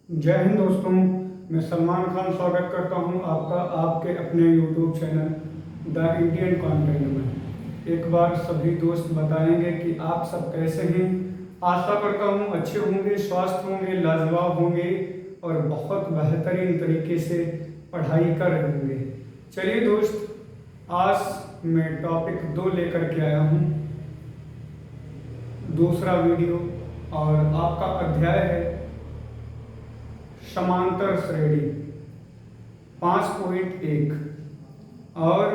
जय हिंद दोस्तों। मैं सलमान खान स्वागत करता हूं आपका आपके अपने YouTube channel the Indian content में। एक बार सभी दोस्त बताएंगे कि आप सब कैसे हैं। आशा करता हूं अच्छे होंगे, स्वस्थ होंगे, लाजवाब होंगे और बहुत बेहतरीन तरीके से पढ़ाई कर रहे होंगे। चलिए दोस्त, आज मैं टॉपिक 2 लेकर के आया हूं, दूसरा वीडियो, और आपका अध्याय है समांतर श्रेणी 5.1। और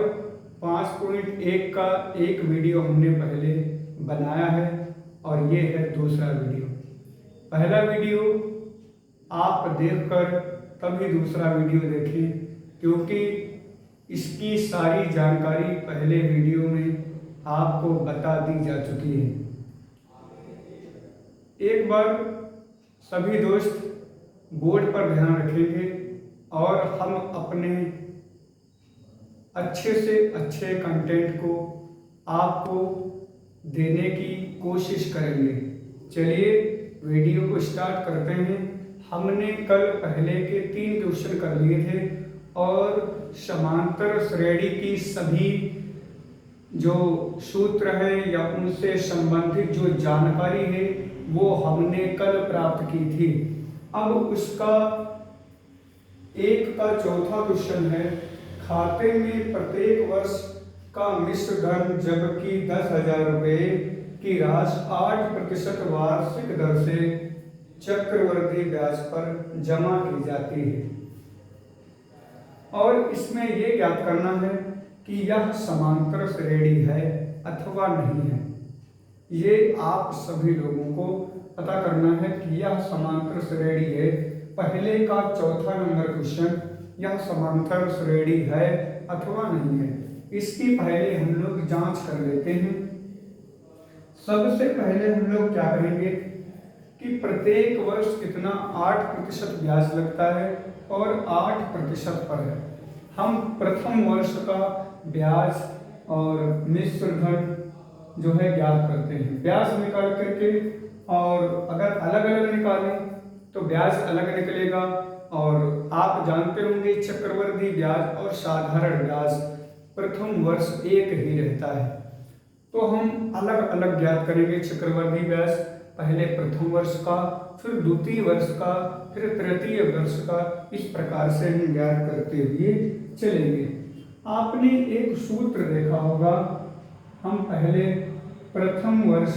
5.1 का एक वीडियो हमने पहले बनाया है और ये है दूसरा वीडियो। पहला वीडियो आप देखकर तभी दूसरा वीडियो देखें, क्योंकि इसकी सारी जानकारी पहले वीडियो में आपको बता दी जा चुकी है। एक बार सभी दोस्त बोर्ड पर ध्यान रखेंगे और हम अपने अच्छे से अच्छे कंटेंट को आपको देने की कोशिश करेंगे। चलिए वीडियो को स्टार्ट करते हैं। हमने कल पहले के 3 क्वेश्चन कर लिए थे और समांतर श्रेणी की सभी जो सूत्र है या उनसे संबंधित जो जानकारी है वो हमने कल प्राप्त की थी। अब उसका 1 का चौथा क्वेश्चन है, खाते में प्रत्येक वर्ष का मिश्र धन जबकि 10,000 रुपये की राशि 8% वार्षिक दर से चक्रवृद्धि ब्याज पर जमा की जाती है। और इसमें यह ज्ञात करना है कि यह समांतर श्रेणी है अथवा नहीं है। ये आप सभी लोगों को पता करना है कि यह समांतर श्रेणी है। पहले का चौथा नंबर क्वेश्चन, यह समांतर श्रेणी है अथवा नहीं है, इसकी पहले हम लोग जांच कर लेते हैं। सबसे पहले हम लोग क्या करेंगे कि प्रत्येक वर्ष कितना 8% ब्याज लगता है और 8% पर है। हम प्रथम वर्ष का ब्याज और मिश्र धन जो है ज्ञात करते हैं। ब्याज निकाल करके, और अगर अलग अलग निकालें तो ब्याज अलग निकलेगा। और आप जानते होंगे चक्रवृद्धि ब्याज और साधारण ब्याज प्रथम वर्ष एक ही रहता है, तो हम अलग अलग ज्ञात करेंगे। चक्रवृद्धि ब्याज पहले प्रथम वर्ष का, फिर द्वितीय वर्ष का, फिर तृतीय वर्ष का, इस प्रकार से हम ज्ञात करते हुए चलेंगे। आपने एक सूत्र देखा होगा, हम पहले प्रथम वर्ष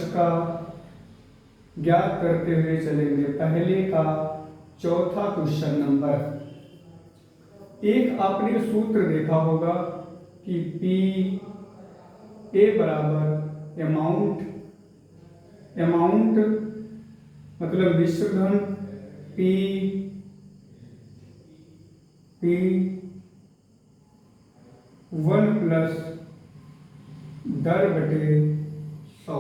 का ज्ञात करते हुए चलेंगे। पहले का चौथा क्वेश्चन नंबर 1 आपने सूत्र देखा होगा कि पी ए बराबर अमाउंट मतलब मिश्र धन पी 1 प्लस दर बटे 100।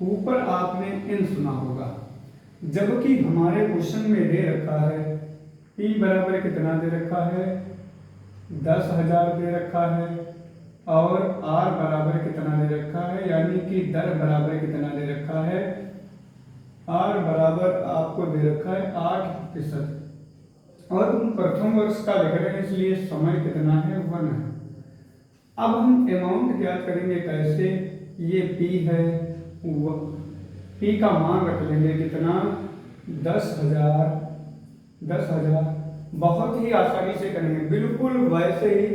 ऊपर आपने n सुना होगा, जबकि हमारे क्वेश्चन में दे रखा है P बराबर कितना दे रखा है, 10,000 दे रखा है, और R बराबर कितना दे रखा है, यानी कि दर बराबर कितना दे रखा है, R बराबर आपको दे रखा है 8%। और हम प्रथम वर्ष का लिख रहे हैं, इसलिए समय कितना है, 1 है। अब हम अमाउंट ज्ञात करेंगे कैसे, ये P है, P का मान रख लेंगे कितना, 10,000। बहुत ही आसानी से करेंगे, बिल्कुल वैसे ही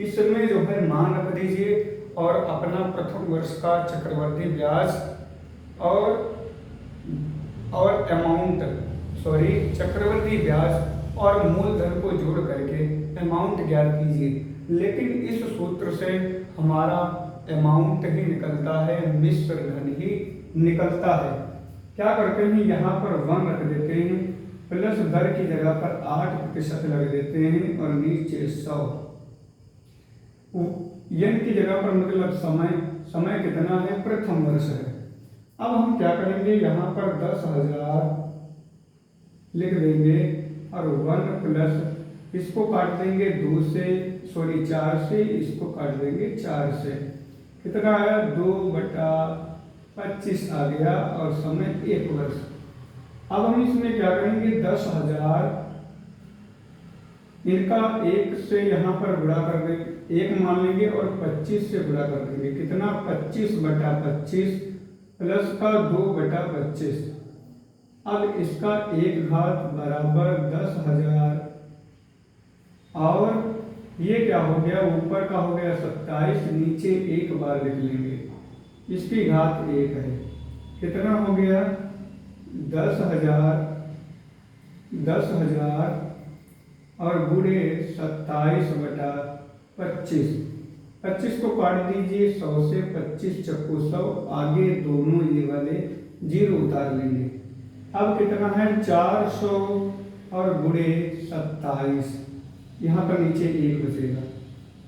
इसमें जो है मान रख दीजिए और अपना प्रथम वर्ष का चक्रवृद्धि ब्याज और चक्रवृद्धि ब्याज और मूलधन को जोड़ करके अमाउंट ज्ञात कीजिए। लेकिन इस सूत्र से हमारा अमाउंट ही निकलता है, मिश्र धन ही निकलता है। क्या करते हैं, यहाँ पर 1 रख देते हैं, प्लस दर की जगह पर 8% लग देते हैं और नीचे 100। n की जगह पर मतलब समय कितना है, प्रथम वर्ष है। अब हम क्या करेंगे, यहाँ पर 10,000 लिख देंगे और 1 प्लस इसको काट देंगे 4 से, इसको काट देंगे 4 से, कितना आया, 2/25। 25 आ गया और समय 1 वर्ष। अब हम इसमें क्या करेंगे, 10,000 इनका 1 से यहाँ पर गुणा कर देंगे, 1 मान लेंगे और 25 से गुणा कर देंगे। कितना, 25/25 प्लस का 2/25। अब इसका 1 घात बराबर 10,000 और ये क्या हो गया, ऊपर का हो गया 27, नीचे 1 बार लिख लेंगे, इसकी घात 1 है। कितना हो गया, 10,000 और गुणे 27/25। 25 को काट दीजिए 100 से, 25 चक्कू 100, आगे दोनों ये वाले 0 उतार लेंगे। अब कितना है, 400 और गुणे 27, यहाँ पर नीचे 1 बचेगा।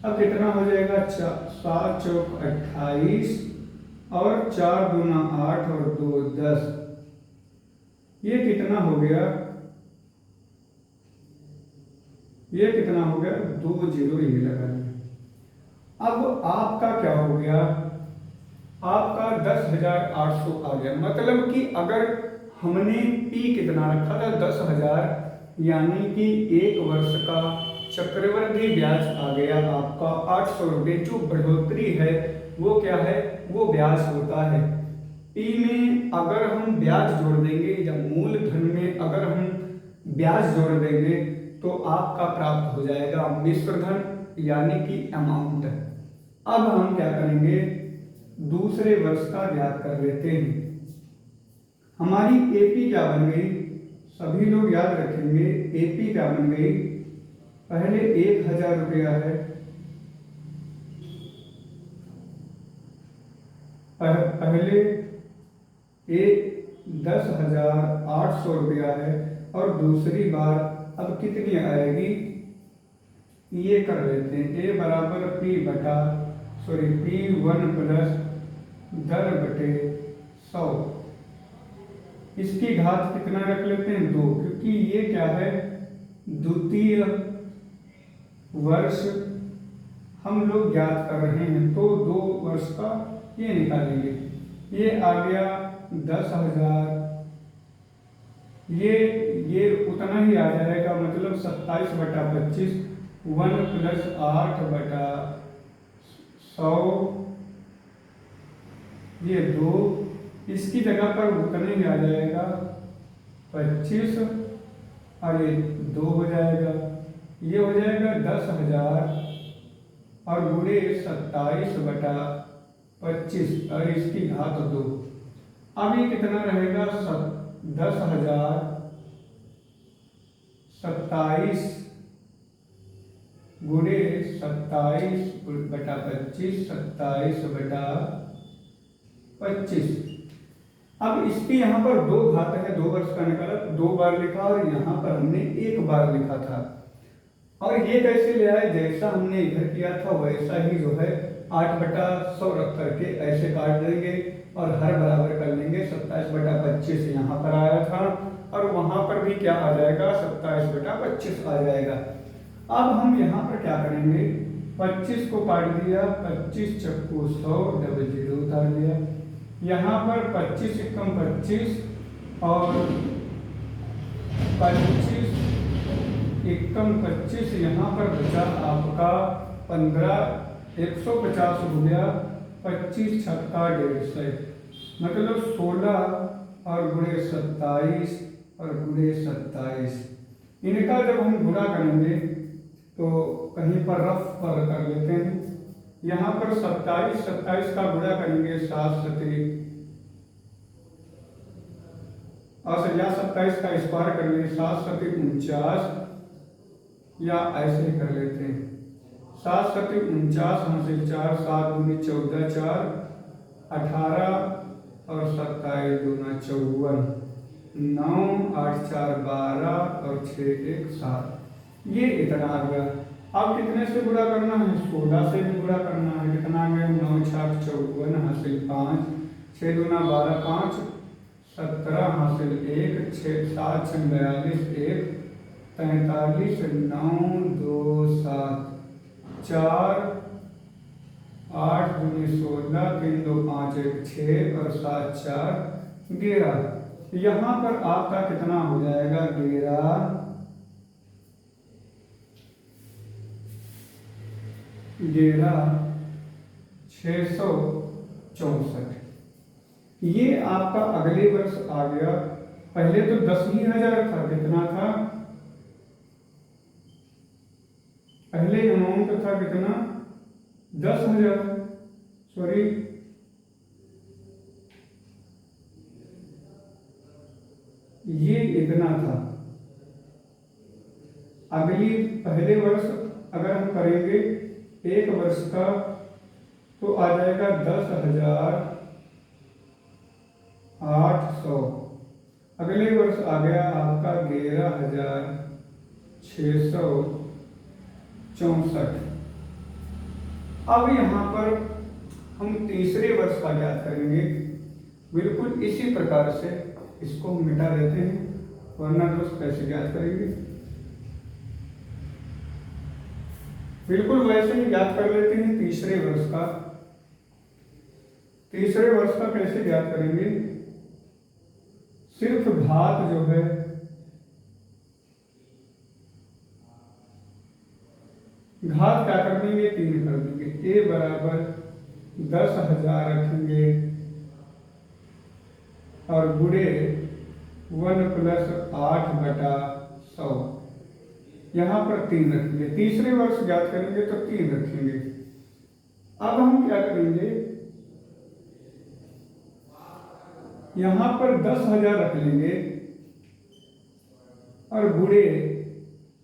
अब कितना हो जाएगा, 7 चौक 28 और 4 दूना 8 और 2 10। ये कितना हो गया, ये कितना हो गया, 2 0 ये लगा दिया। अब आपका क्या हो गया, आपका 10,800 आ गया। मतलब कि अगर हमने पी कितना रखा था, 10,000, यानी कि 1 वर्ष का चक्रवृद्धि ब्याज आ गया आपका 800 रुपये। जो बढ़ोतरी है वो क्या है, वो ब्याज होता है। पी में अगर हम ब्याज जोड़ देंगे या मूलधन में अगर हम ब्याज जोड़ देंगे तो आपका प्राप्त हो जाएगा मिश्रधन, यानी कि अमाउंट। अब हम क्या करेंगे, दूसरे वर्ष का ज्ञात कर लेते हैं। हमारी एपी क्या बन गई, सभी लोग याद रखेंगे, एपी क्या बन गई, पहले 1,000 रुपया है, पहले 10,800 रुपया है और दूसरी बार अब कितनी आएगी, ये कर लेते हैं, ए बराबर P1 प्लस 10/100। इसकी घात कितना रख लेते हैं, 2, क्योंकि ये क्या है, द्वितीय वर्ष हम लोग ज्ञात कर रहे हैं, तो 2 वर्ष का ये निकालेंगे। ये आ गया 10,000, ये उतना ही आ जाएगा, मतलब 27/25, 1 प्लस 8/100, ये 2, इसकी जगह पर उतने ही आ जाएगा 25 और ये 2 हो जाएगा। ये हो जाएगा 10,000 और गुणे 27/25 और इसकी घात 2। अब ये कितना रहेगा, 10,027 गुणे 27/25, 27/25। अब इसकी यहाँ पर 2 घात है, 2 वर्ष का निकाला, 2 बार लिखा और यहाँ पर हमने 1 बार लिखा था। और ये कैसे ले आए, जैसा हमने इधर किया था वैसा ही जो है 8/100 रख करके ऐसे काट देंगे और हर बराबर कर लेंगे। 27/25 यहाँ पर आया था और वहाँ पर भी क्या आ जाएगा, 27/25 आ जाएगा। अब हम यहाँ पर क्या करेंगे, 25 को काट दिया, 25 चक्कू 100, डबल 0 उतार दिया। यहाँ पर 25 एकम 25 और 25 एकम 25, यहाँ पर बचा आपका 15, 150 हो गया, 25 छक्का 150, मतलब 16 और गुणे 27 और गुणे 27। इनका जब हम गुणा करेंगे तो कहीं पर रफ पर कर लेते हैं। यहाँ पर 27 का गुणा करेंगे 7 सते और या 27 का स्क्वायर कर लेंगे, 7 सते 49, या ऐसे ही कर लेते हैं, 7 सते 49 हासिल 4, 7 दूनी 14, 4 18 और 27 दूना 54, 9 8 4 12 और 6 1 7। ये इतना आ गया। अब कितने से गुणा करना है, 16 से भी गुणा करना है। कितना आ गया, 9 6 54 हासिल 5, 6 दूना 12 5 17 हासिल 1, 6 7 6 42 1 43 9 2 7 4 8 दूनी 16, 3 2 5 1 6 और 7 4 11। यहाँ पर आपका कितना हो जाएगा? 11,664। ये आपका अगले वर्ष आ गया। पहले तो 10,000 था। कितना था? पहले अमाउंट था कितना? 10,000। सॉरी, ये इतना था। पहले वर्ष अगर हम करेंगे एक वर्ष का तो आ जाएगा 10,800। अगले वर्ष आ गया आपका 11,664। अब यहाँ पर हम तीसरे वर्ष का ज्ञात करेंगे। बिल्कुल इसी प्रकार से इसको हम मिटा देते हैं, वरना दोस्त कैसे ज्ञात करेंगे। बिल्कुल वैसे ही ज्ञात कर लेते हैं तीसरे वर्ष का। तीसरे वर्ष का कैसे ज्ञात करेंगे? सिर्फ घात जो है घात क्या कर देंगे? 3 कर देंगे। ए बराबर 10,000 रखेंगे और गुणे 1 + 8/100। यहाँ पर 3 रखेंगे। तीसरे वर्ष ज्ञात करेंगे तो 3 रखेंगे। अब हम क्या करेंगे? यहाँ पर 10,000 रख लेंगे और गुणे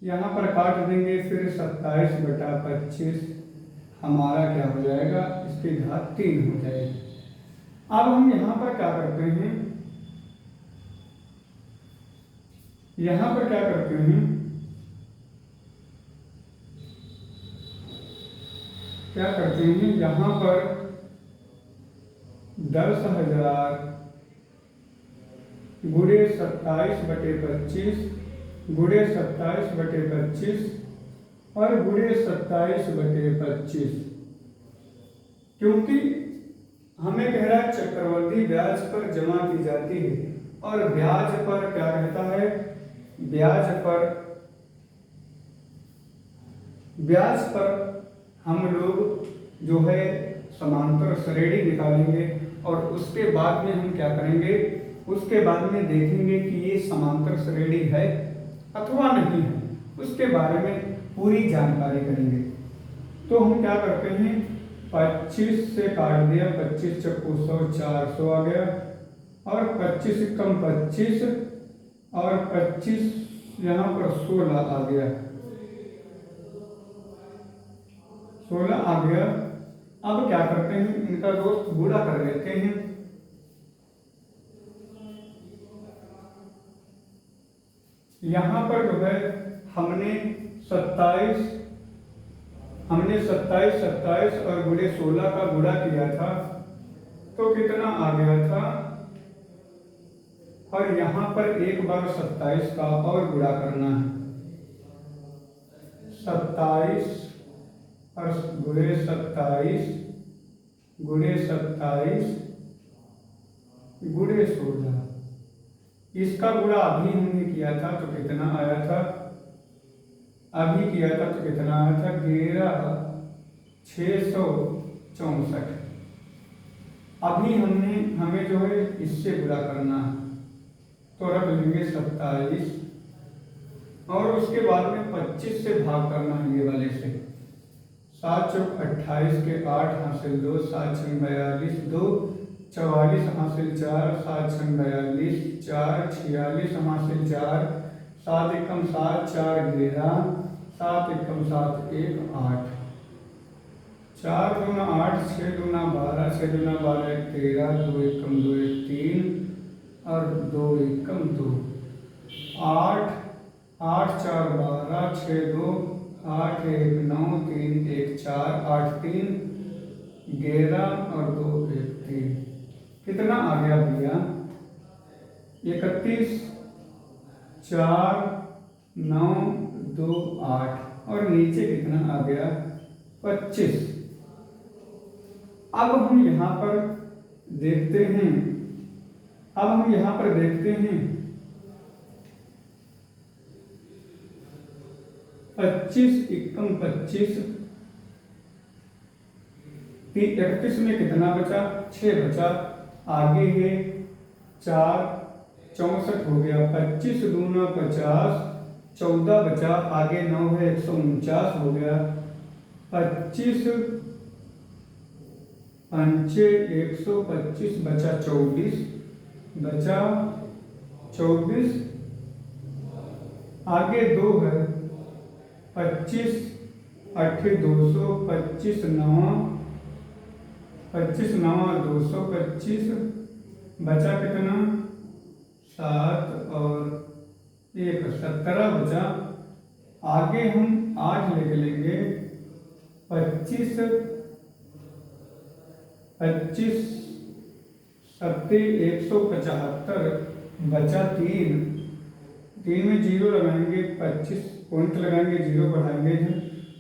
यहाँ पर काट देंगे, फिर 27/25 हमारा क्या हो जाएगा? इसकी घात 3 हो जाएगी। अब हम यहाँ पर क्या करते हैं? यहाँ पर क्या करते हैं? क्या करते हैं? यहाँ पर 10,000 गुणे 27/25 गुणे 27/25 और गुणे 27/25। क्योंकि हमें कह रहा है चक्रवृद्धि ब्याज पर जमा की जाती है, और ब्याज पर क्या कहता है? ब्याज पर हम लोग जो है समांतर श्रेणी निकालेंगे, और उसके बाद में हम क्या करेंगे? उसके बाद में देखेंगे कि ये समांतर श्रेणी है अथवा नहीं है। उसके बारे में पूरी जानकारी करेंगे। तो हम क्या करते हैं? 25 से काट दिया, 25 चक्कू 100, 400 आ गया, और 25 कम 25 और 25 यहाँ पर 16 आ गया। 16 आ गया। अब क्या करते हैं? इनका दोस्त गुणा कर लेते हैं। यहाँ पर जो है हमने 27 और गुणे 16 का गुणा किया था, तो कितना आ गया था? और यहाँ पर एक बार 27 का और गुणा करना है। 27 और गुणे 27 गुणे 16। इसका गुणा अभी हमने किया था तो कितना आया था? 11,664। अभी हमें जो है इससे गुणा करना है, तो रख लेंगे 27 और उसके बाद में 25 से भाग करना है ये वाले से। 7 चौक 28 के 8 हासिल 2, 7 छंग 42, 2 44 हासिल 4, 7 छंग 42, 4 46 हासिल 4, 7 एकम 7, 4 11, 7 एकम 7 1 8, 4 दूना 8, 6 दूना 12, 6 दूना 12 13, 2 एकम 2 1 3 और 2 एकम 2 8, 8 4 12, 6 2 8 1 9 3 1 4, 8 3 11 और 2 1 3। कितना आ गया भैया? 31 4 9 2 8 और नीचे कितना आ गया? 25। अब हम यहाँ पर देखते हैं, अब हम यहाँ पर देखते हैं 25 एकम 25, 31 में कितना बचा, 6 बचा। आगे है 4, 64 हो गया, 25 दूना 50, 14 बचा। आगे 9 है, 149 हो गया। 25 पंचे 125 बचा 24, बचा 24। आगे 2 है, 25 8 200, 25 9, 25 9 225, बचा कितना, 7 और 1 17 बचा। आगे हम 8 लिख लेंगे, 25 25 7 175, बचा 3, 3 में 0 लगाएंगे, 25 पॉइंट लगाएंगे, 0 बढ़ाएंगे।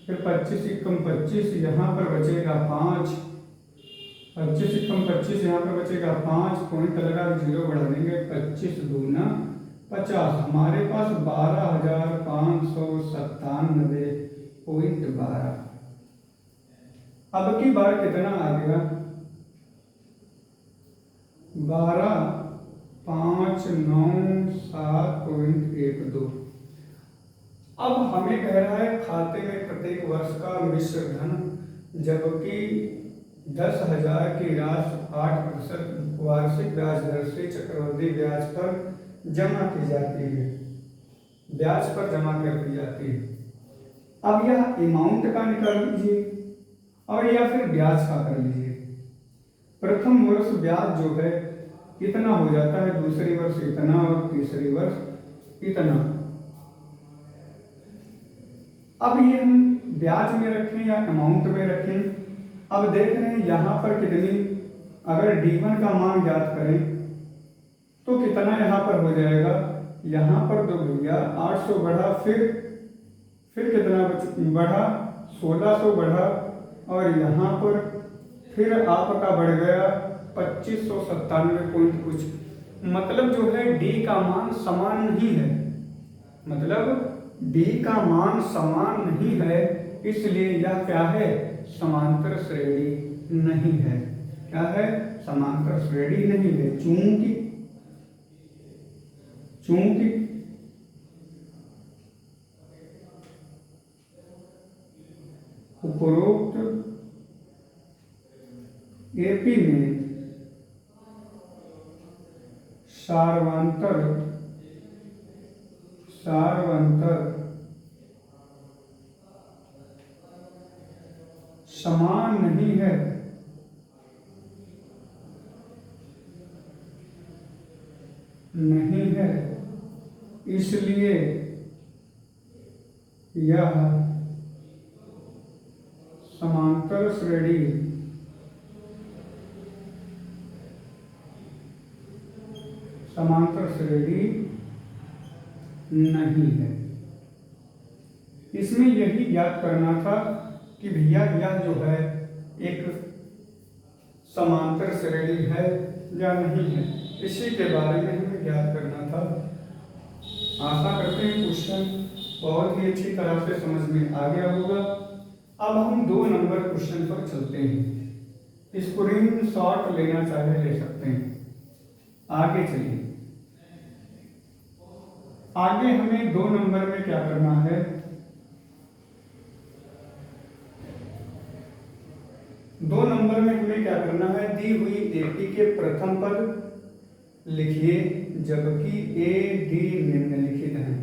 फिर 25 एकम 25, यहाँ पर बचेगा 5, 25 एकम 25, यहाँ पर बचेगा 5, पॉइंट लगा 0 बढ़ा देंगे, 25 दूना 50। हमारे पास 12,597.12। अब की बार कितना आ गया, 12,597.12। अब हमें कह रहा है खाते में प्रत्येक वर्ष का मिश्र धन, जबकि 10,000 की राशि 8% वार्षिक ब्याज दर से चक्रवृद्धि ब्याज पर जमा की जाती है, ब्याज पर जमा कर दी जाती है। अब यह अमाउंट का निकाल लीजिए और या फिर ब्याज का कर लीजिए। प्रथम वर्ष ब्याज जो है इतना हो जाता है, दूसरी वर्ष इतना और तीसरी वर्ष इतना। अब ये हम ब्याज में रखें या अमाउंट में रखें। अब देख रहे हैं यहाँ पर कितनी, अगर D1 का मान ज्ञात करें तो कितना यहाँ पर हो जाएगा, यहाँ पर तो भैया 800 बढ़ा, फिर कितना बढ़ा, 1600 बढ़ा, और यहाँ पर फिर आपका बढ़ गया 2597 पॉइंट कुछ। मतलब जो है D का मान समान नहीं है, मतलब D का मान समान नहीं है, इसलिए यह क्या है, समांतर श्रेणी नहीं है। क्या है, समांतर श्रेणी नहीं है। चूंकि उपरोक्त एपी में सार्वंतर समान नहीं है, इसलिए यह समांतर श्रेणी नहीं है। इसमें यही ज्ञात करना था कि भैया यह जो है एक समांतर श्रेणी है या नहीं है, इसी के बारे में हमें ज्ञात करना था। आशा करते हैं क्वेश्चन बहुत ही अच्छी तरह से समझ में आ गया होगा। अब हम 2 नंबर क्वेश्चन पर चलते हैं। स्क्रीनशॉट लेना चाहे ले सकते हैं। आगे चलिए, आगे हमें 2 नंबर में क्या करना है, दो नंबर में हमें क्या करना है, दी हुई एपी के प्रथम पद लिखिए जबकि ए डी निम्नलिखित हैं।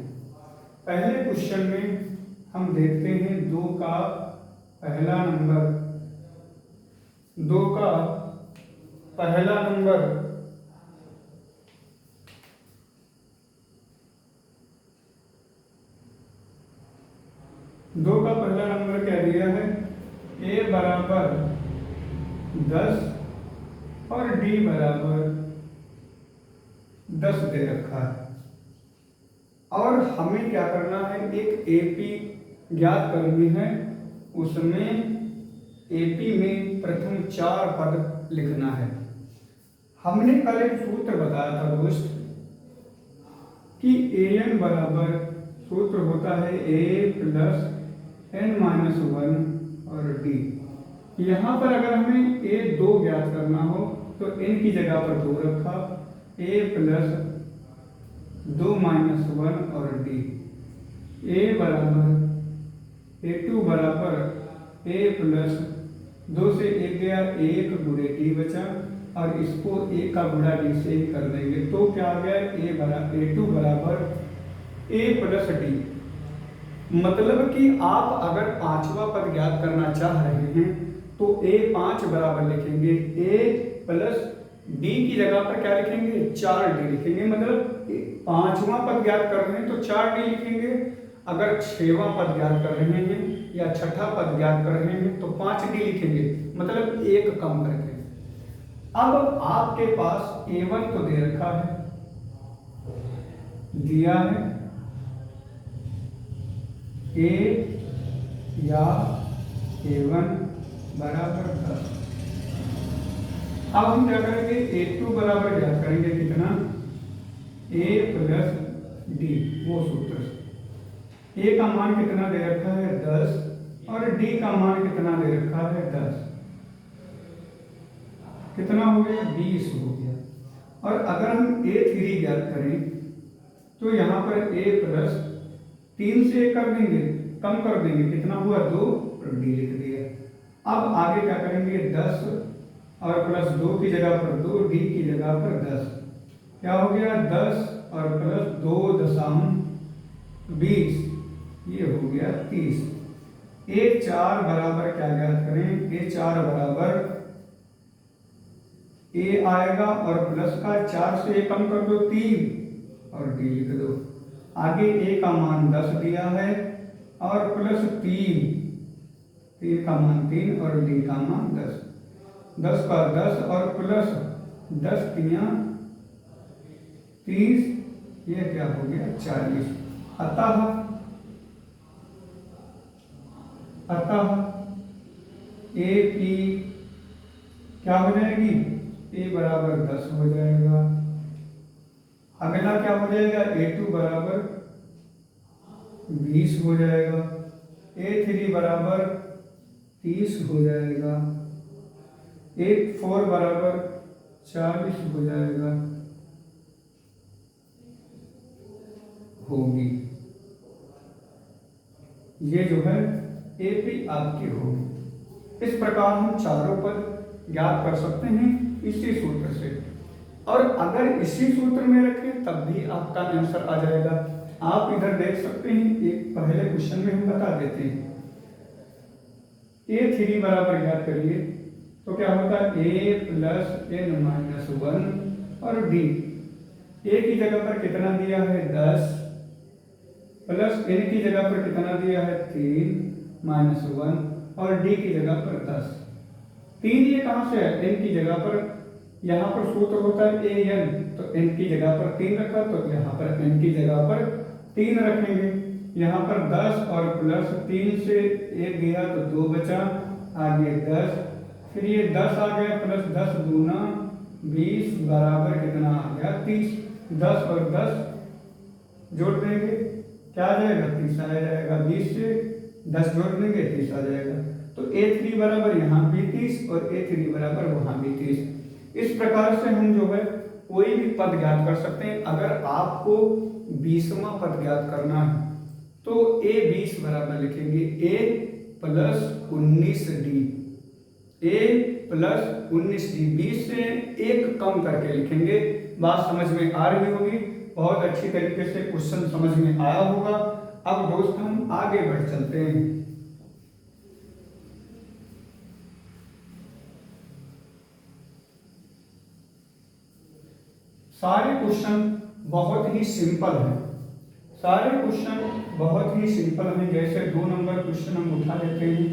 पहले क्वेश्चन में हम देखते हैं 2 का पहला नंबर, 2 का पहला नंबर क्या दिया है, ए बराबर 10 और डी बराबर 10 दे रखा है। और हमें क्या करना है, एक एपी ज्ञात करनी है, उसमें एपी में प्रथम 4 पद लिखना है। हमने कल एक सूत्र बताया था दोस्त कि an बराबर सूत्र होता है a प्लस n माइनस 1 और d। यहाँ पर अगर हमें a 2 ज्ञात करना हो तो n की जगह पर 2 रखा, a प्लस 2 माइनस 1 और d। a बराबर a2 बराबर a प्लस 2 से 1 गया, 1 गुणे d बचा और इसको a का गुणा d से ही कर देंगे तो क्या आ गया, a2 बराबर a प्लस d। मतलब कि आप अगर पांचवा पद ज्ञात करना चाह रहे हैं तो a5 बराबर लिखेंगे, a प्लस d की जगह पर क्या लिखेंगे, 4d लिखेंगे। मतलब पांचवा पद ज्ञात कर रहे हैं तो 4d लिखेंगे, अगर छठवां पद ज्ञात कर रहे हैं या छठा पद ज्ञात कर रहे हैं तो 5d लिखेंगे, मतलब एक कम करके। अब आपके पास a1 तो दे रखा है, दिया है a या a1 बराबर 10। अब हम क्या करेंगे, a2 बराबर ज्ञात करेंगे कितना, a प्लस d, वो सूत्र से a का मान कितना दे रखा है 10 और d का मान कितना दे रखा है 10, कितना हो गया 20 हो गया। और अगर हम a3 ज्ञात करें तो यहाँ पर a प्लस 3 से कर देंगे, कम कर देंगे, कितना हुआ 2 और d लिख दिया। अब आगे क्या करेंगे, 10 और प्लस 2 की जगह पर 2, d की जगह पर 10, क्या हो गया 10 और प्लस 2 दशमलव 20, ये हो गया 30। a4 बराबर क्या ज्ञात करें, a4 बराबर a आएगा और प्लस का 4 से कम कर दो 3 और d लिख दो। आगे a का मान 10 दिया है और प्लस 3 का मान 3 और d का मान 10, 10 का 10 और प्लस 10 तियां 30, ये क्या हो गया 40। अतः ए पी क्या हो जाएगी, a बराबर 10 हो जाएगा। अगला क्या हो जाएगा, a2 बराबर 20 हो जाएगा, a3 बराबर 30 हो जाएगा, a4 बराबर 40 हो जाएगा, होगी। ये जो है AP आपकी होगी। इस प्रकार हम चारों पद ज्ञात कर सकते हैं इसी सूत्र से, और अगर इसी सूत्र में रखें तब भी आपका आंसर आ जाएगा। आप इधर देख सकते हैं, एक पहले क्वेश्चन में हम बता देते हैं। a3 बराबर ज्ञात करिए तो क्या होता है, a प्लस n माइनस 1 और d। a की जगह पर कितना दिया है 10 प्लस n की जगह पर कितना दिया है 3 माइनस 1 और d की जगह पर 10। 3 ये कहाँ से है, n की जगह पर, यहाँ पर सूत्र होता है an, तो n की जगह पर 3 रखा तो यहाँ पर n की जगह पर 3 रखेंगे। यहाँ पर 10 और प्लस 3 से 1 गया तो 2 बचा, आगे 10, फिर ये 10 आ गया प्लस 10 दूना 20 बराबर कितना आ गया 30। 10 और 10 जोड़ देंगे, क्या आ जाएगा 30 आ जाएगा, 20 से 10 जोड़ देंगे 30 आ जाएगा। तो a3 बराबर यहाँ भी 30 और a3 बराबर वहाँ भी 30। इस प्रकार से हम जो है कोई भी पद ज्ञात कर सकते हैं। अगर आपको 20वां पद ज्ञात करना है तो a20 बराबर लिखेंगे a plus 19d, a plus 19d, 20 से 1 कम करके लिखेंगे। बात समझ में आ रही होगी, बहुत अच्छी तरीके से क्वेश्चन समझ में आया होगा। अब दोस्त हम आगे बढ़ चलते हैं। सारे क्वेश्चन बहुत ही सिंपल हैं, सारे क्वेश्चन बहुत ही सिंपल हैं। जैसे 2 नंबर क्वेश्चन हम उठा लेते हैं,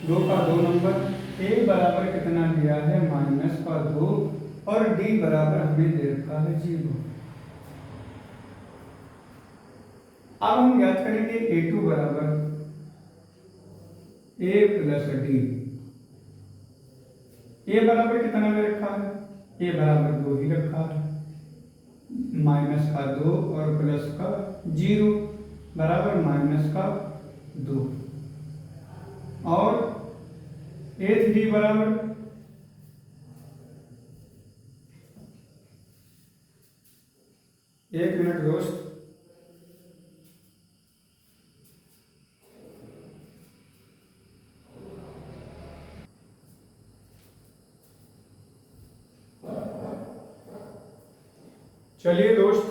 2 का 2 नंबर, a बराबर कितना दिया है -2 और d बराबर हमें दे रखा है 0। अब हम ज्ञात करेंगे a2 बराबर a प्लस d। ए बराबर कितना दे रखा है, ए बराबर 2 ही रखा है, माइनस का 2 और प्लस का 0 बराबर माइनस का 2। और A3 बराबर एक मिनट दोस्त, चलिए दोस्त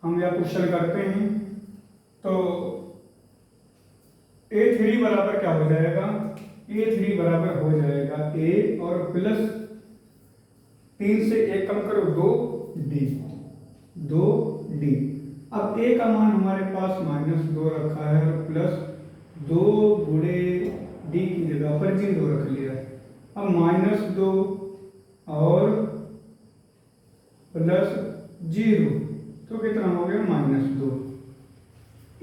हम यह क्वेश्चन करते हैं। तो A3 बराबर क्या हो जाएगा, A3 बराबर हो जाएगा A और प्लस 3 से 1 कम करो 2D, 2D। अब A का मान हमारे पास -2 रखा है और प्लस 2 गुणे D की जगह पर 0 रख लिया है। अब -2 और प्लस 0 तो कितना हो गया -2।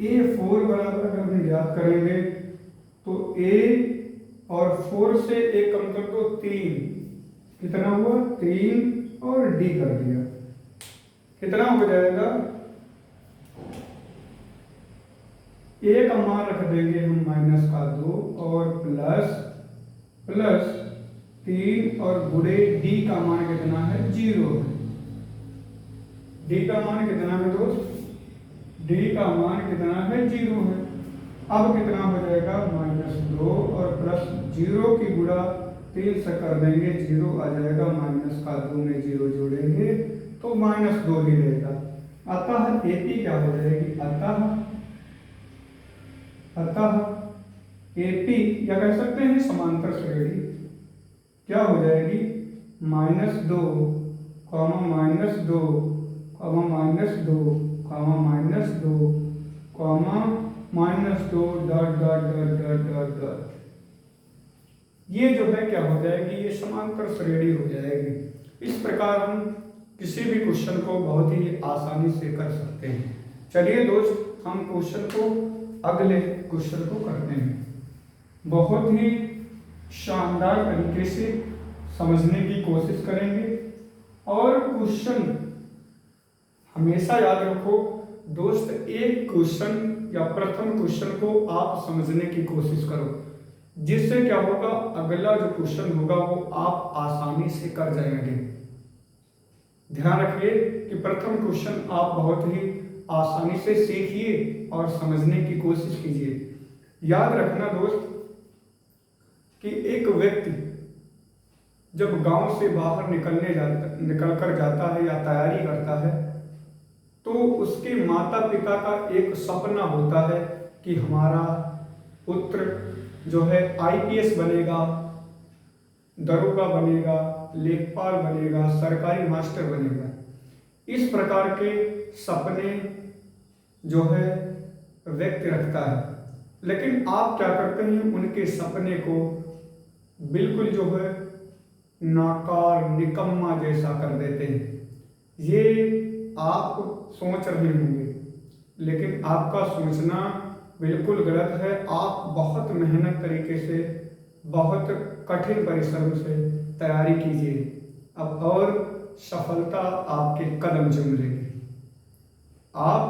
A4 बराबर अगर हम याद करेंगे तो A और 4 से 1 कम कर दो 3, कितना हुआ 3 और D कर दिया, कितना हो जाएगा, A का मान रख देंगे हम -2 और प्लस 3 और गुणे D का मान कितना है 0 है। D का मान कितना है दोस्त, D का मान कितना है 0 है। अब कितना हो जाएगा -2 और प्लस 0 की गुणा 3 से कर देंगे 0 आ जाएगा, -2 में 0 जोड़ेंगे तो -2 ही रहेगा। अतः AP क्या हो जाएगी, अतः AP या कह सकते हैं समांतर श्रेणी क्या हो जाएगी, -2, -2, -2, -2, dot dot dot dot dot dot. ये जो है क्या हो जाएगी, ये समांतर श्रेणी हो जाएगी। इस प्रकार हम किसी भी क्वेश्चन को बहुत ही आसानी से कर सकते हैं। चलिए दोस्त हम क्वेश्चन को अगले क्वेश्चन को करते हैं। बहुत ही शानदार तरीके से समझने की कोशिश करेंगे और क्वेश्चन हमेशा याद रखो दोस्त, एक क्वेश्चन या प्रथम क्वेश्चन को आप समझने की कोशिश करो, जिससे क्या होगा अगला जो क्वेश्चन होगा वो आप आसानी से कर जाएंगे। ध्यान रखिए कि प्रथम क्वेश्चन आप बहुत ही आसानी से सीखिए और समझने की कोशिश कीजिए। याद रखना दोस्त कि एक व्यक्ति जब गांव से बाहर निकल कर जाता है या तैयारी करता है तो उसके माता पिता का एक सपना होता है कि हमारा पुत्र जो है IPS बनेगा, दरोगा बनेगा, लेखपाल बनेगा, सरकारी मास्टर बनेगा। इस प्रकार के सपने जो है व्यक्ति रखता है, लेकिन आप क्या करते हैं, उनके सपने को बिल्कुल जो है नाकार निकम्मा जैसा कर देते हैं। ये आप सोच रहे होंगे, लेकिन आपका सोचना बिल्कुल गलत है। आप बहुत मेहनत तरीके से, बहुत कठिन परिश्रम से तैयारी कीजिए अब, और सफलता आपके कदम चूम लेगी। आप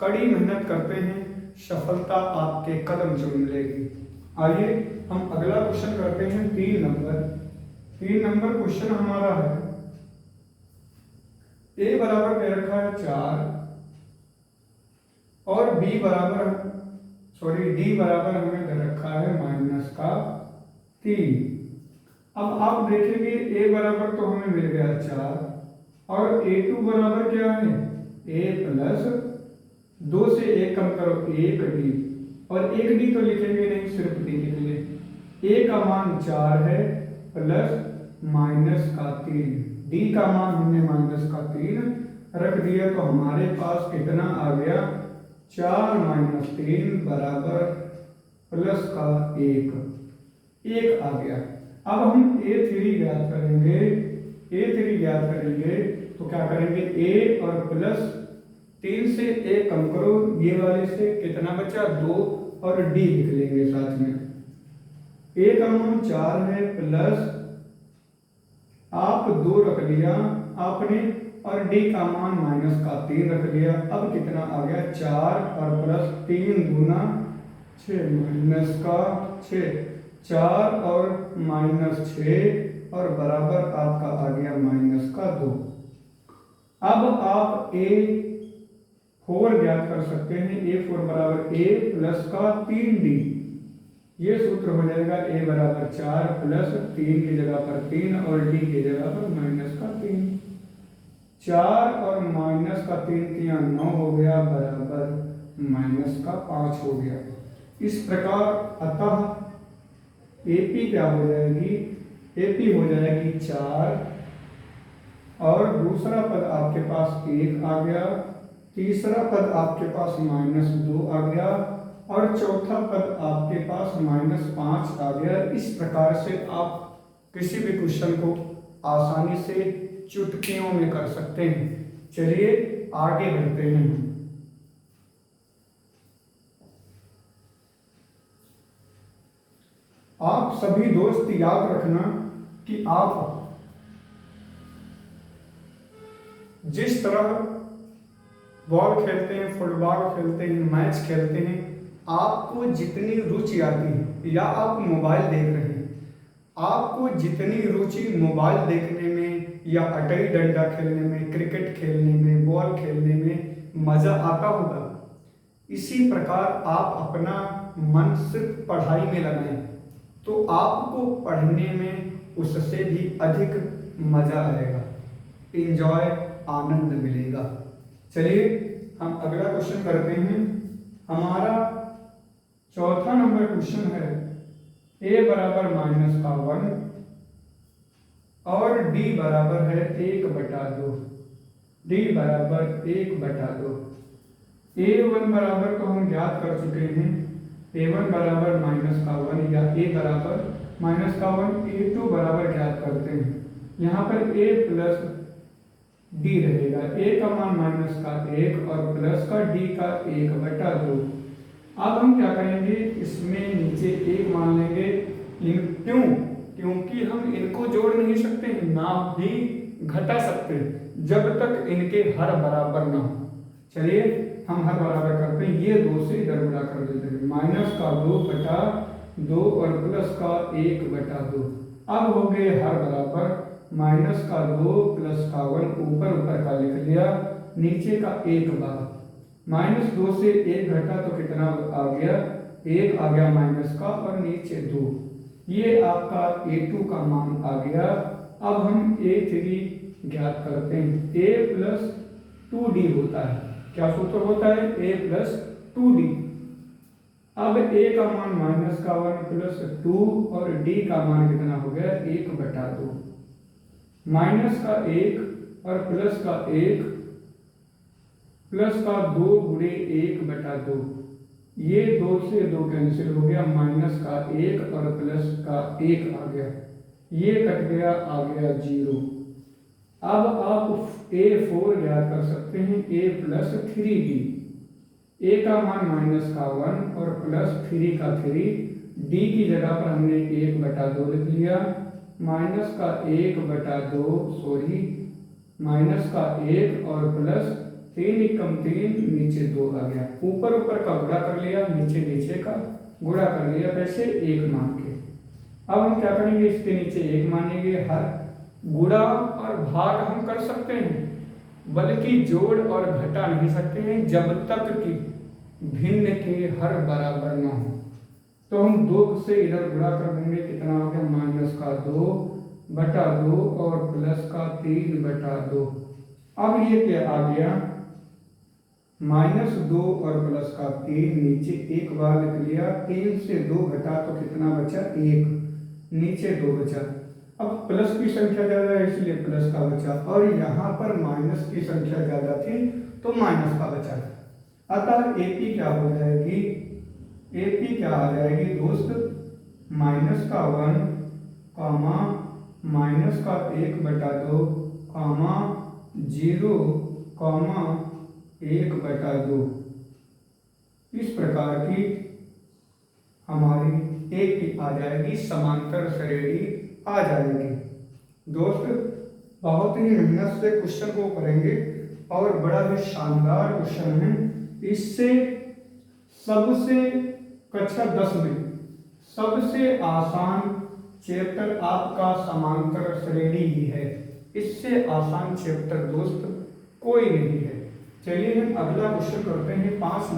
कड़ी मेहनत करते हैं, सफलता आपके कदम चूम लेगी। आइए हम अगला क्वेश्चन करते हैं। 3 नंबर क्वेश्चन हमारा है, A बराबर दे रखा है 4 और D बराबर हमें दे रखा है -3। अब आप देखेंगे A बराबर तो हमें मिल गया 4 और A2 बराबर क्या है, A प्लस 2 से 1 कम करो 1D, और 1D तो लिखेंगे नहीं, सिर्फ D लिख ले। A का मान 4 है प्लस -3, D का मान हमने -3 रख दिया तो हमारे पास कितना आ गया, 4 - 3 बराबर प्लस का 1 आ गया। अब हम A3 ज्ञात करेंगे तो क्या करेंगे, A और प्लस 3 से 1 कम करो, ये वाले से कितना बचा 2 और D लिख लेंगे साथ में। A का मान 4 है प्लस आप 2 रख लिया आपने और डी का मान -3 रख लिया। अब कितना आ गया 4 और प्लस 3 दूना 6 -6 4 और -6 और बराबर आपका आ गया -2। अब आप A4 ज्ञात कर सकते हैं। A4 बराबर A प्लस का 3D। ये सूत्र हो जाएगा A बराबर 4 प्लस 3 की जगह पर 3 और D की जगह पर -3। 4 और -3 किया 9 हो गया बराबर -5 हो गया। इस प्रकार अतः AP क्या हो जाएगी, AP हो जाएगी 4 और दूसरा पद आपके पास 1 आ गया, तीसरा पद आपके पास -2 आ गया और चौथा पद आपके पास -5 आ गया। इस प्रकार से आप किसी भी क्वेश्चन को आसानी से चुटकियों में कर सकते हैं। चलिए आगे बढ़ते हैं। आप सभी दोस्त याद रखना कि आप जिस तरह बॉल खेलते हैं, फुटबॉल खेलते हैं, मैच खेलते हैं, आपको जितनी रुचि आती है या आप मोबाइल देख रहे हैं, आपको जितनी रुचि मोबाइल देखने में या अटई डंडा खेलने में, क्रिकेट खेलने में, बॉल खेलने में मज़ा आता होगा, इसी प्रकार आप अपना मन सिर्फ पढ़ाई में लगाएं तो आपको पढ़ने में उससे भी अधिक मज़ा आएगा, इंजॉय, आनंद मिलेगा। चलिए हम अगला क्वेश्चन करते हैं। हमारा चौथा नंबर क्वेश्चन है A बराबर -1 और D बराबर है 1/2। D बराबर 1/2। A1 बराबर तो हम ज्ञात कर चुके हैं, A1 बराबर -1 या A बराबर -1। A2 बराबर ज्ञात करते हैं। यहाँ पर A प्लस D रहेगा। A का मान -1 और प्लस का D का 1/2। अब हम क्या करेंगे, इसमें नीचे 1 मान लेंगे। क्यों? क्योंकि हम इनको जोड़ नहीं सकते, ना भी घटा सकते जब तक इनके हर बराबर ना हो। चलिए हम हर बराबर करते हैं। ये 2 से इधर गुणा कर देते हैं। -2/2 और प्लस का 1/2। अब हो गए हर बराबर। -2 प्लस का 1 ऊपर का लिख लिया, नीचे का 1 बार। -2 से 1 घटा तो कितना आ गया, 1 आ गया माइनस का और नीचे 2। ये आपका A2 का मान आ गया। अब हम A3 ज्ञात करते हैं। A प्लस 2D होता है। क्या सूत्र होता है? A plus 2D। अब A का मान -1 प्लस 2 और D का मान कितना हो गया, 1/2। -1 और प्लस का 1 प्लस का 2 गुणे 1/2। ये 2 से 2 कैंसिल हो गया, -1 और प्लस का 1 आ गया, ये कट गया, आ गया 0। अब आप A4 ज्ञात कर सकते हैं। A plus 3D। A का मान -1 और प्लस 3 का 3। D की जगह पर हमने 1/2 लिख लिया। -1/2 सॉरी -1 और प्लस 3 कम 3 नीचे 2 आ गया। ऊपर का गुणा कर लिया, नीचे का गुणा कर लिया, वैसे 1 मान के। अब हम क्या करेंगे, इसके नीचे 1 मानेंगे। हर गुणा और भाग हम कर सकते हैं, बल्कि जोड़ और घटा नहीं सकते हैं जब तक कि भिन्न के हर बराबर न हो। तो हम 2 से इधर गुणा कर देंगे, कितना हो गया, -2/2 और प्लस का 3/2। अब ये क्या आ गया, -2 और प्लस का 3, नीचे 1 बार लिख लिया। 3 से 2 घटा तो कितना बचा, 1, नीचे 2 बचा। अब प्लस की संख्या ज्यादा है इसलिए प्लस का बचा, और यहाँ पर माइनस की संख्या ज्यादा थी तो माइनस का बचा। अतः AP क्या हो जाएगी, AP क्या आ जाएगी दोस्त, -1, -1/2, 0, 1/2। इस प्रकार की हमारी AP आ जाएगी, समांतर श्रेणी आ जाएगी। दोस्त बहुत ही मेहनत से क्वेश्चन को करेंगे और बड़ा ही शानदार क्वेश्चन है। इससे सबसे कक्षा 10 में सबसे आसान चैप्टर आपका समांतर श्रेणी ही है। इससे आसान चैप्टर दोस्त कोई नहीं है। चलिए हम अगला क्वेश्चन करते हैं 5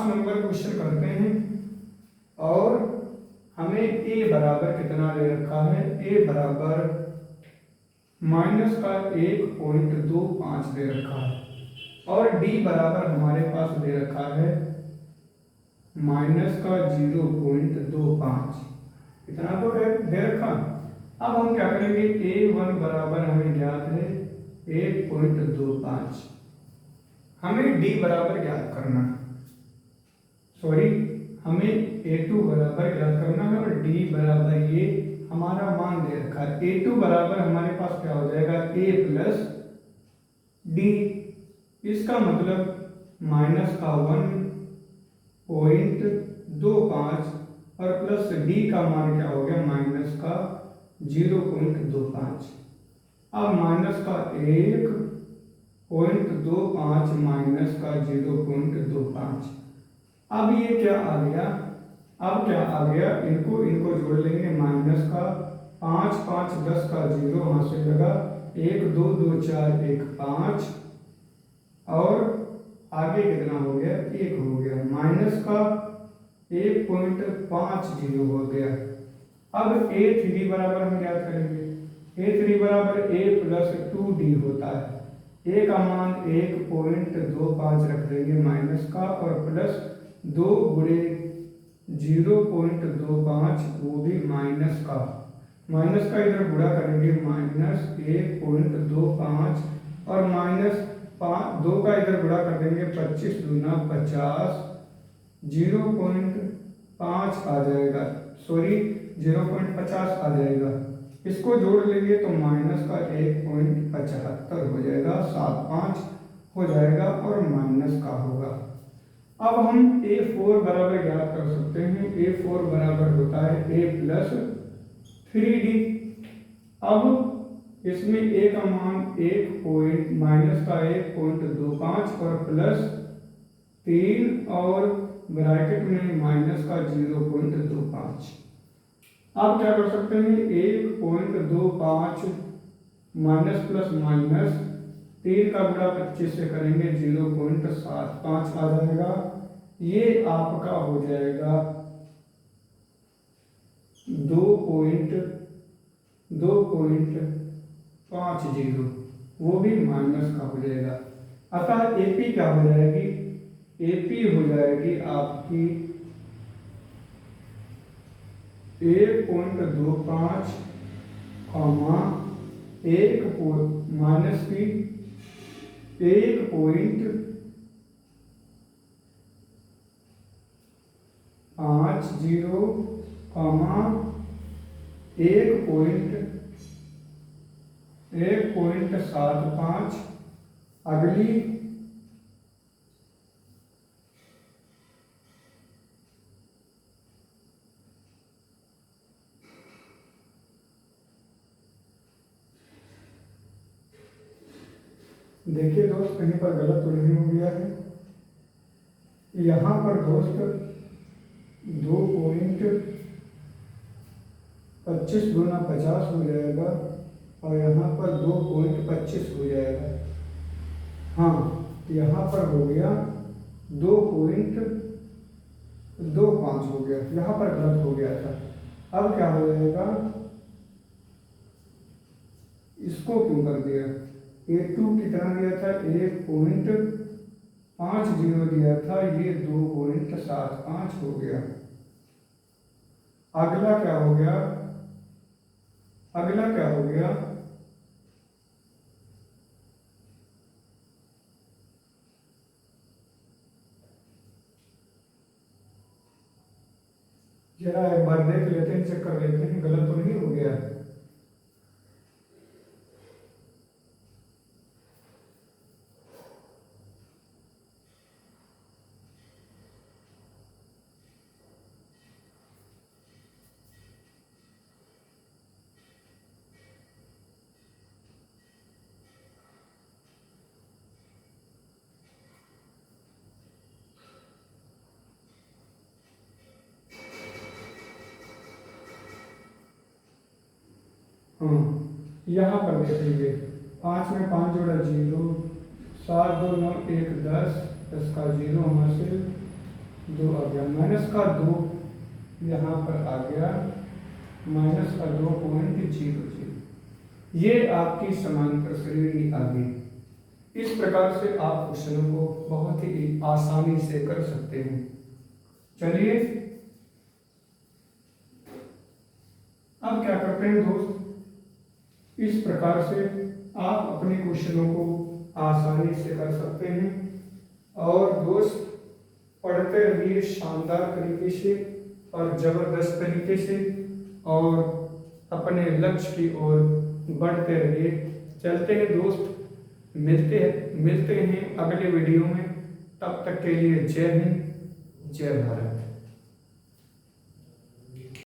नंबर क्वेश्चन करते हैं। और हमें ए बराबर कितना दे रखा है, ए बराबर -1.25 दे रखा है और डी बराबर हमारे पास दे रखा है -0.25। इतना तो दे रखा। अब हम क्या करेंगे, A1 बराबर हमें ज्ञात है 1.25। हमें डी बराबर ज्ञात करना है, सॉरी हमें A2 बराबर ज्ञात करना है और डी बराबर ये हमारा मान दे रखा है। A2 बराबर हमारे पास क्या हो जाएगा, A प्लस डी। इसका मतलब -1.25 और प्लस डी का मान क्या हो गया, -0.25। अब -1.25 -0.25। अब ये क्या आ गया, इनको जोड़ लेंगे। -5 5 10 का 0 वहां से लगा, 1 2 2 4 1 5 और आगे कितना हो गया, 1 हो गया। -1.50 हो गया। अब A3 बराबर हम क्या करेंगे, A3 बराबर A प्लस 2D होता है। A का मान 1.25 रख देंगे माइनस का और प्लस 2 गुणे 0.25 वो भी माइनस का इधर गुणा करेंगे -1.25 और -2 का इधर गुणा कर देंगे 25 दूना 50, 0.5 आ जाएगा, सॉरी 0.50 आ जाएगा। इसको जोड़ लेंगे तो माइनस का 1.75 हो जाएगा, 75 हो जाएगा और माइनस का होगा। अब हम A4 बराबर ज्ञात कर सकते हैं। A4 बराबर होता है A प्लस 3D। अब इसमें A का मान -1.25 और प्लस 3 और ब्रैकेट में माइनस का 0.25। आप क्या कर सकते हैं, 1.25 माइनस प्लस माइनस 3 का गुणा 25 से करेंगे 0.75 आ जाएगा। ये आपका हो जाएगा 2.50, वो भी माइनस का हो जाएगा। अतः AP क्या हो जाएगी, AP हो जाएगी आपकी 1.25 1 माइनस की 1.50 1.75 अगली देखिए दोस्त, कहीं पर गलत तो नहीं हो गया है। यहाँ पर दोस्त 2.25 गुना 50 हो जाएगा और यहाँ पर 2.25 हो जाएगा। हाँ, यहाँ पर हो गया 2.25 हो गया, यहाँ पर गलत हो गया था। अब क्या हो जाएगा, इसको क्यों कर दिया, A2 कितना दिया था, 1.50 दिया था, ये 2.75 हो गया। अगला क्या हो गया, जरा एक बार देख लेते हैं, चेक कर लेते हैं गलत तो नहीं हो गया। हाँ, यहाँ पर देखेंगे 5 में 5 जोड़ा 0, 7 2 9 1 10, 10 का 0 हासिल, 2 आ गया, माइनस का 2 यहाँ पर आ गया, माइनस का 2.00। ये आपकी समांतर श्रेणी आ गई। इस प्रकार से आप क्वेश्चनों को बहुत ही आसानी से कर सकते हैं। चलिए अब क्या करते हैं दोस्त, इस प्रकार से आप अपने क्वेश्चनों को आसानी से कर सकते हैं। और दोस्त पढ़ते रहिए शानदार तरीके से और जबरदस्त तरीके से, और अपने लक्ष्य की ओर बढ़ते रहिए। चलते हैं दोस्त, मिलते हैं अगले वीडियो में। तब तक के लिए जय हिंद, जय भारत।